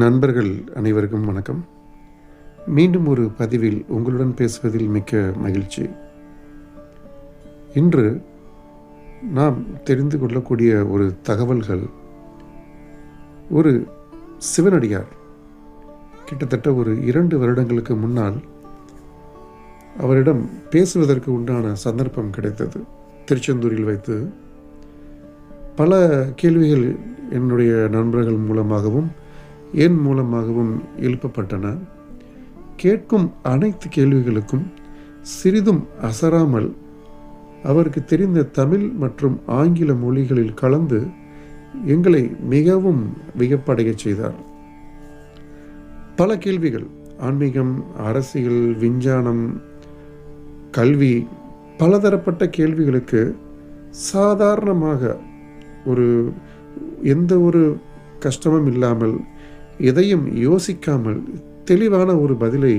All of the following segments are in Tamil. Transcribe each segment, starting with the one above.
நண்பர்கள் அனைவருக்கும் வணக்கம். மீண்டும் ஒரு பதிவில் உங்களுடன் பேசுவதில் மிக்க மகிழ்ச்சி. இன்று நாம் தெரிந்து கொள்ளக்கூடிய ஒரு தகவல்கள், ஒரு சிவனடியார் கிட்டத்தட்ட ஒரு 2 வருடங்களுக்கு முன்னால் அவரிடம் பேசுவதற்கு உண்டான சந்தர்ப்பம் கிடைத்தது. திருச்செந்தூரில் வைத்து பல கேள்விகள் என்னுடைய நண்பர்கள் மூலமாகவும் என் மூலமாகவும் எழுப்பப்பட்டன. கேட்கும் அனைத்து கேள்விகளுக்கும் சிறிதும் அசராமல் அவருக்கு தெரிந்த தமிழ் மற்றும் ஆங்கில மொழிகளில் கலந்து எங்களை மிகவும் வியப்படைய செய்தார். பல கேள்விகள், ஆன்மீகம், அரசியல், விஞ்ஞானம், கல்வி, பலதரப்பட்ட கேள்விகளுக்கு சாதாரணமாக எந்த ஒரு கஷ்டமும் இல்லாமல், எதையும் யோசிக்காமல் தெளிவான ஒரு பதிலை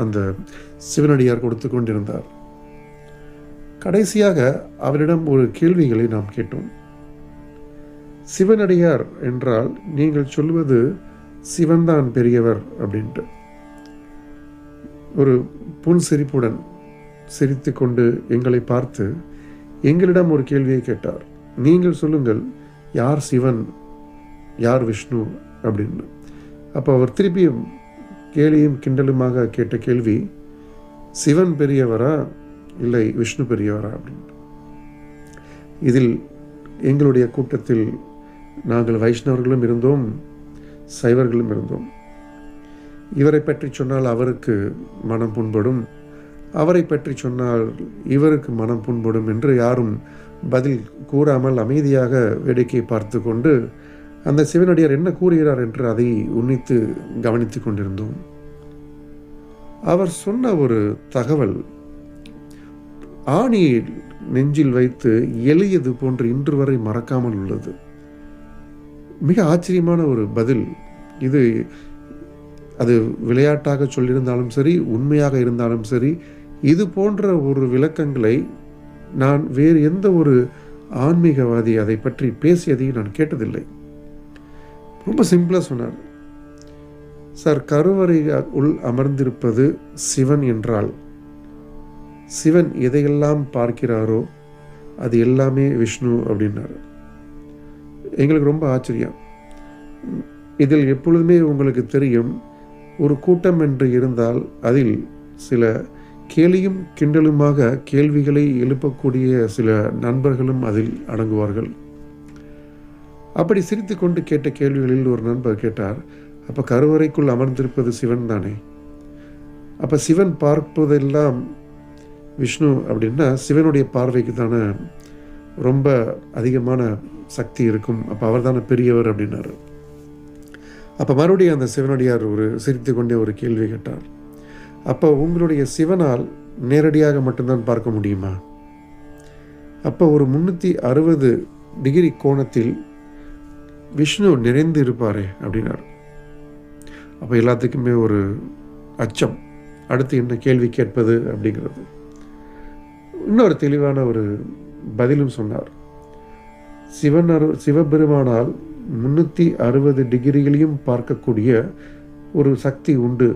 அந்த சிவனடியார் கொடுத்து கொண்டிருந்தார். கடைசியாக அவரிடம் ஒரு கேள்விகளை நாம் கேட்டோம். சிவனடியார் என்றால் நீங்கள் சொல்வது சிவன்தான் பெரியவர் அப்படின்ட்டு ஒரு புன்சிரிப்புடன் சிரித்து கொண்டு எங்களை பார்த்து எங்களிடம் ஒரு கேள்வியை கேட்டார். நீங்கள் சொல்லுங்கள், யார் சிவன், யார் விஷ்ணு அப்படின்னு. அப்போ அவர் திருப்பியும் கேலியும் கிண்டலுமாக கேட்ட கேள்வி, சிவன் பெரியவரா இல்லை விஷ்ணு பெரியவரா அப்படின்னு. இதில் எங்களுடைய கூட்டத்தில் நாங்கள் வைஷ்ணவர்களும் இருந்தோம், சைவர்களும் இருந்தோம். இவரை பற்றி சொன்னால் அவருக்கு மனம் புண்படும், அவரை பற்றி சொன்னால் இவருக்கு மனம் புண்படும் என்று யாரும் பதில் கூறாமல் அமைதியாக வேடிக்கை பார்த்து கொண்டு அந்த சிவனடியார் என்ன கூறுகிறார் என்று அதை உன்னித்து கவனித்து கொண்டிருந்தோம். அவர் சொன்ன ஒரு தகவல் ஆணியை நெஞ்சில் வைத்து எளியது போன்று இன்று வரை மறக்காமல் உள்ளது. மிக ஆச்சரியமான ஒரு பதில் இது. அது விளையாட்டாக சொல்லியிருந்தாலும் சரி, உண்மையாக இருந்தாலும் சரி, இது போன்ற ஒரு விளக்கங்களை நான் வேறு எந்த ஒரு ஆன்மீகவாதி அதை பற்றி பேசியதை நான் கேட்டதில்லை. ரொம்ப சிம்பிளாக சொன்னார். சார், கருவறை உள் அமர்ந்திருப்பது சிவன் என்றால் சிவன் எதையெல்லாம் பார்க்கிறாரோ அது எல்லாமே விஷ்ணு அப்படின்னாரு. எங்களுக்கு ரொம்ப ஆச்சரியம். இதில் எப்பொழுதுமே உங்களுக்கு தெரியும், ஒரு கூட்டம் என்று இருந்தால் அதில் சில கேலியும் கிண்டலுமாக கேள்விகளை எழுப்பக்கூடிய சில நண்பர்களும் அதில் அடங்குவார்கள். அப்படி சிரித்து கொண்டு கேட்ட கேள்விகளில் ஒரு நண்பர் கேட்டார், அப்போ கருவறைக்குள் அமர்ந்திருப்பது சிவன் தானே, அப்போ சிவன் பார்ப்பதெல்லாம் விஷ்ணு அப்படின்னா சிவனுடைய பார்வைக்கு தானே ரொம்ப அதிகமான சக்தி இருக்கும், அப்போ அவர் தானே பெரியவர் அப்படின்னாரு. அப்போ மறுபடியும் அந்த சிவனடியார் சிரித்து கொண்டே ஒரு கேள்வி கேட்டார். அப்போ உங்களுடைய சிவனால் நேரடியாக மட்டும்தான் பார்க்க முடியுமா? அப்போ ஒரு 360 டிகிரி கோணத்தில் விஷ்ணு நிறைந்து இருப்பாரே அப்படின்னார். அப்போ எல்லாத்துக்குமே ஒரு அச்சம், அடுத்து என்ன கேள்வி கேட்பது அப்படிங்கிறது. இன்னொரு தெளிவான ஒரு பதிலும் சொன்னார். சிவபெருமானால் 360 டிகிரிகளையும் பார்க்கக்கூடிய ஒரு சக்தி உண்டு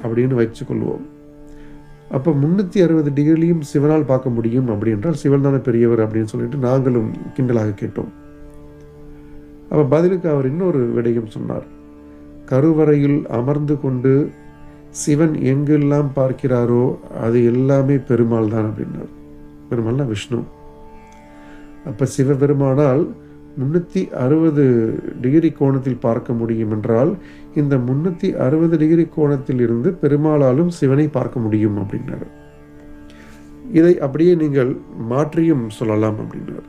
அப்படின்னு வச்சுக்கொள்வோம். அப்போ 360 டிகிரிலையும் சிவனால் பார்க்க முடியும் அப்படி என்றால் சிவன் தானே பெரியவர் அப்படின்னு சொல்லிட்டு நாங்களும் கிண்டலாக கேட்டோம். அப்போ பதிலுக்கு அவர் இன்னொரு விடயம் சொன்னார். கருவறையில் அமர்ந்து கொண்டு சிவன் எங்கெல்லாம் பார்க்கிறாரோ அது எல்லாமே பெருமாள் தான் அப்படின்னார். பெருமாள்னா விஷ்ணு. அப்போ சிவபெருமானால் 360 டிகிரி கோணத்தில் பார்க்க முடியும் என்றால் இந்த 360 டிகிரி கோணத்தில் இருந்து பெருமாளாலும் சிவனை பார்க்க முடியும் அப்படின்னார். இதை அப்படியே நீங்கள் மாற்றியும் சொல்லலாம் அப்படின்னார்.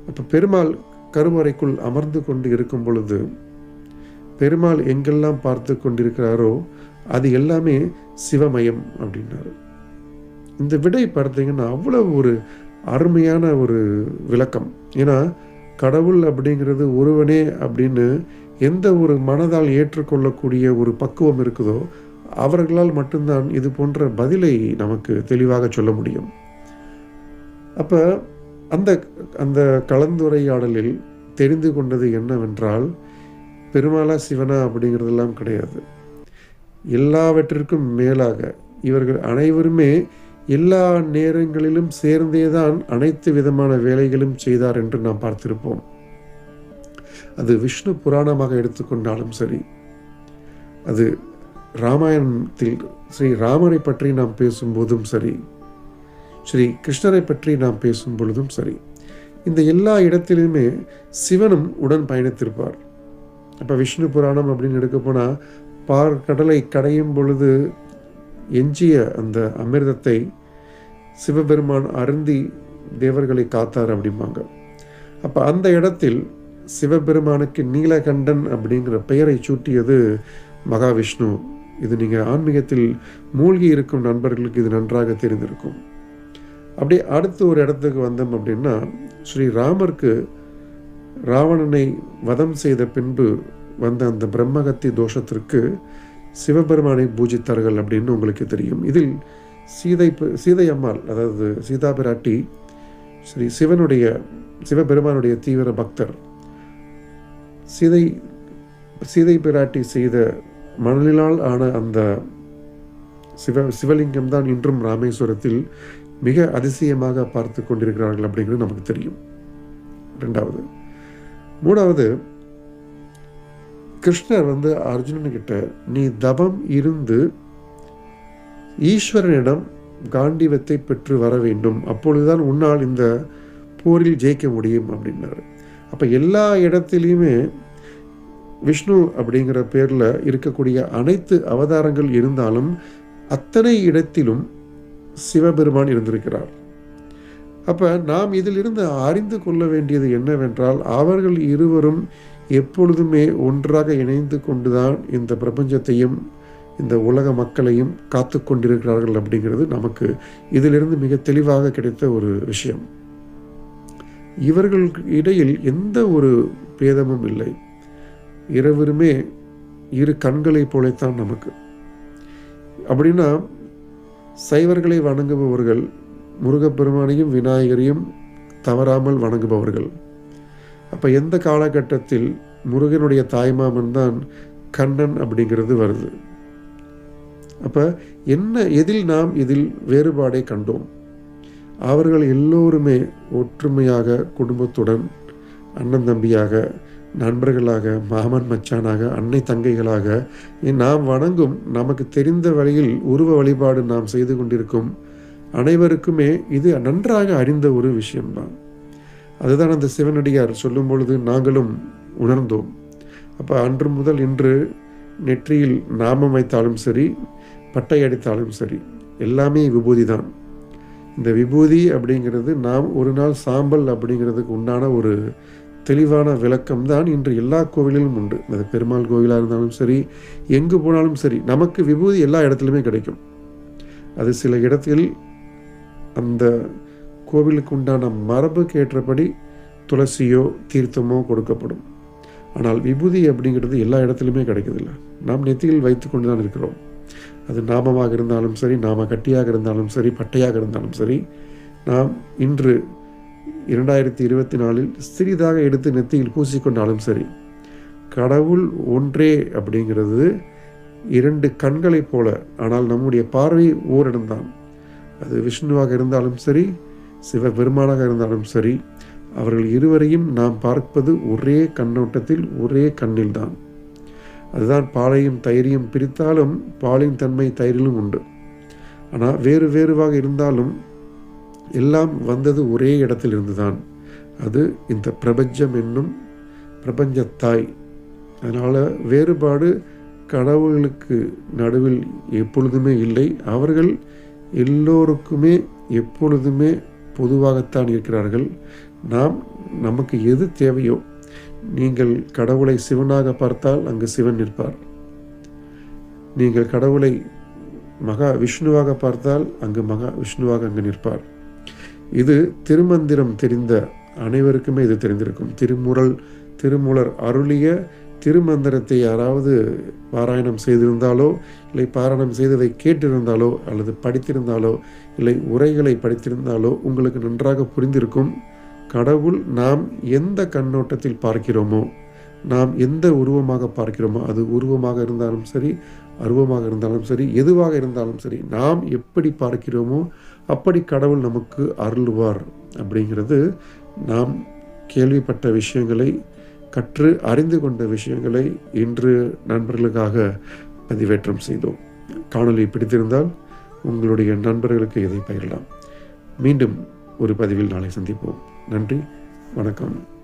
அப்போ பெருமாள் கருவறைக்குள் அமர்ந்து கொண்டு இருக்கும் பொழுது பெருமாள் எங்கெல்லாம் பார்த்து கொண்டிருக்கிறாரோ அது எல்லாமே சிவமயம் அப்படின்னாரு. இந்த விடை பார்த்தீங்கன்னா அவ்வளோ ஒரு அருமையான ஒரு விளக்கம். ஏன்னா கடவுள் அப்படிங்கிறது ஒருவனே அப்படின்னு எந்த ஒரு மனதால் ஏற்றுக்கொள்ளக்கூடிய ஒரு பக்குவம் இருக்குதோ அவர்களால் மட்டும்தான் இது போன்ற பதிலை நமக்கு தெளிவாக சொல்ல முடியும். அப்போ அந்த அந்த கலந்துரையாடலில் தெரிந்து கொண்டது என்னவென்றால், பெருமாளா சிவனா அப்படிங்கிறதெல்லாம் கிடையாது. எல்லாவற்றிற்கும் மேலாக இவர்கள் அனைவருமே எல்லா நேரங்களிலும் சேர்ந்தேதான் அனைத்து விதமான வேலைகளும் செய்தார் என்று நாம் பார்த்திருப்போம். அது விஷ்ணு புராணமாக எடுத்துக்கொண்டாலும் சரி, அது ராமாயணத்தில் ஸ்ரீ ராமரை பற்றி நாம் பேசும்போதும் சரி, ஸ்ரீ கிருஷ்ணரை பற்றி நாம் பேசும் பொழுதும் சரி, இந்த எல்லா இடத்திலுமே சிவனும் உடன் பயணித்திருப்பார். அப்போ விஷ்ணு புராணம் அப்படின்னு எடுக்க போனால், கடலை கடையும் பொழுது எஞ்சிய அந்த அமிர்தத்தை சிவபெருமான் அருந்தி தேவர்களை காத்தார் அப்படிம்பாங்க. அப்போ அந்த இடத்தில் சிவபெருமானுக்கு நீலகண்டன் அப்படிங்கிற பெயரை சூட்டியது மகாவிஷ்ணு. இது நீங்கள் ஆன்மீகத்தில் மூழ்கி இருக்கும் நண்பர்களுக்கு இது நன்றாக தெரிந்திருக்கும். அப்படியே அடுத்து ஒரு இடத்துக்கு வந்தோம் அப்படின்னா, ஸ்ரீ ராமருக்கு ராவணனை வதம் செய்த பின்பு வந்த அந்த பிரம்மகத்தி தோஷத்திற்கு சிவபெருமானை பூஜித்தார்கள் அப்படின்னு உங்களுக்கு தெரியும். இதில் சீதை அம்மாள், அதாவது சீதா பிராட்டி, ஸ்ரீ சிவபெருமானுடைய தீவிர பக்தர். சீதை பிராட்டி செய்த மணலினால் ஆன அந்த சிவலிங்கம் தான் இன்றும் ராமேஸ்வரத்தில் மிக அதிசயமாக பார்த்து கொண்டிருக்கிறார்கள் அப்படிங்கிறது நமக்கு தெரியும். ரெண்டாவது. மூணாவது, கிருஷ்ணர் அர்ஜுனன்கிட்ட நீ தவம் இருந்து ஈஸ்வரனிடம் காண்டீவத்தை பெற்று வர வேண்டும், அப்பொழுதுதான் உன்னால் இந்த போரில் ஜெயிக்க முடியும் அப்படின்னாரு. அப்போ எல்லா இடத்திலையுமே விஷ்ணு அப்படிங்கிற பேரில் இருக்கக்கூடிய அனைத்து அவதாரங்கள் இருந்தாலும் அத்தனை இடத்திலும் சிவபெருமான் இருந்திருக்கிறார். அப்போ நாம் இதிலிருந்து அறிந்து கொள்ள வேண்டியது என்னவென்றால், அவர்கள் இருவரும் எப்பொழுதுமே ஒன்றாக இணைந்து கொண்டுதான் இந்த பிரபஞ்சத்தையும் இந்த உலக மக்களையும் காத்து கொண்டிருக்கிறார்கள் அப்படிங்கிறது நமக்கு இதிலிருந்து மிக தெளிவாக கிடைத்த ஒரு விஷயம். இவர்கள் இடையில் எந்த ஒரு பேதமும் இல்லை. இருவருமே இரு கண்களை போலத்தான் நமக்கு. அப்படின்னா சைவர்களை வணங்குபவர்கள் முருகப்பெருமானையும் விநாயகரையும் தவறாமல் வணங்குபவர்கள். அப்போ எந்த காலகட்டத்தில் முருகனுடைய தாய்மாமன் தான் கண்ணன் அப்படிங்கிறது வருது. அப்போ எதில் நாம் வேறுபாடை கண்டோம்? அவர்கள் எல்லோருமே ஒற்றுமையாக குடும்பத்துடன் அண்ணன் தம்பியாக, நண்பர்களாக, மாமன் மச்சானாக, அன்னை தங்கைகளாக நாம் வணங்கும் நமக்கு தெரிந்த வழியில் உருவ வழிபாடு நாம் செய்து கொண்டிருக்கும் அனைவருக்குமே இது நன்றாக அறிந்த ஒரு விஷயம்தான். அதுதான் அந்த சிவனடியார் சொல்லும் பொழுது நாங்களும் உணர்ந்தோம். அப்போ அன்று முதல் இன்று நெற்றியில் நாமம் வைத்தாலும் சரி, பட்டை அடித்தாலும் சரி, எல்லாமே விபூதி தான். இந்த விபூதி அப்படிங்கிறது நாம் ஒரு நாள் சாம்பல் அப்படிங்கிறதுக்கு உண்டான ஒரு தெளிவான விளக்கம் தான் இன்று எல்லா கோவிலிலும் உண்டு. அது பெருமாள் கோவிலாக இருந்தாலும் சரி, எங்கு போனாலும் சரி, நமக்கு விபூதி எல்லா இடத்துலையுமே கிடைக்கும். அது சில இடத்தில் அந்த கோவிலுக்கு உண்டான மரபுக்கு ஏற்றபடி துளசியோ தீர்த்தமோ கொடுக்கப்படும். ஆனால் விபூதி அப்படிங்கிறது எல்லா இடத்துலையுமே கிடைக்குதில்ல. நாம் நெத்தியில் வைத்து கொண்டு தான் இருக்கிறோம். அது நாமமாக இருந்தாலும் சரி, நாம கட்டியாக இருந்தாலும் சரி, பட்டையாக இருந்தாலும் சரி, நாம் இன்று 2024 சிறிதாக எடுத்து நெத்தியில் பூசிக்கொண்டாலும் சரி, கடவுள் ஒன்றே அப்படிங்கிறது இரண்டு கண்களைப் போல. ஆனால் நம்முடைய பார்வை ஓரிடம்தான். அது விஷ்ணுவாக இருந்தாலும் சரி, சிவபெருமானாக இருந்தாலும் சரி, அவர்கள் இருவரையும் நாம் பார்ப்பது ஒரே கண்ணோட்டத்தில், ஒரே கண்ணில்தான். அதுதான் பாலையும் தயிரையும் பிரித்தாலும் பாலின் தன்மை தயிரிலும் உண்டு. ஆனால் வேறுவாக இருந்தாலும் எல்லாம் வந்தது ஒரே இடத்தில் இருந்துதான். அது இந்த பிரபஞ்சம் என்னும் பிரபஞ்சத்தாய். அதனால் வேறுபாடு கடவுளுக்கு நடுவில் எப்பொழுதுமே இல்லை. அவர்கள் எல்லோருக்குமே எப்பொழுதுமே பொதுவாகத்தான் இருக்கிறார்கள். நமக்கு எது தேவையோ, நீங்கள் கடவுளை சிவனாக பார்த்தால் அங்கு சிவன் நிற்பார். நீங்கள் கடவுளை மகா விஷ்ணுவாக பார்த்தால் அங்கு மகா விஷ்ணுவாக அங்கு நிற்பார். இது திருமந்திரம் தெரிந்த அனைவருக்குமே இது தெரிந்திருக்கும். திருமூலர் அருளிய திருமந்திரத்தை யாராவது பாராயணம் செய்திருந்தாலோ, இல்லை பாராயணம் செய்ததை கேட்டிருந்தாலோ, அல்லது படித்திருந்தாலோ, இல்லை உரைகளை படித்திருந்தாலோ உங்களுக்கு நன்றாக புரிந்திருக்கும். கடவுள் நாம் எந்த கண்ணோட்டத்தில் பார்க்கிறோமோ நாம் எந்த உருவமாக பார்க்கிறோமோ, அது உருவமாக இருந்தாலும் சரி, அருவமாக இருந்தாலும் சரி, எதுவாக இருந்தாலும் சரி, நாம் எப்படி பார்க்கிறோமோ அப்படி கடவுள் நமக்கு அருள்வார் அப்படிங்கிறது நாம் கேள்விப்பட்ட விஷயங்களை, கற்று அறிந்து கொண்ட விஷயங்களை இன்று நண்பர்களுக்காக பதிவேற்றம் செய்தோம். காணொளி பிடித்திருந்தால் உங்களுடைய நண்பர்களுக்கு இதை பகிரலாம். மீண்டும் ஒரு பதிவில் நாளை சந்திப்போம். நன்றி, வணக்கம்.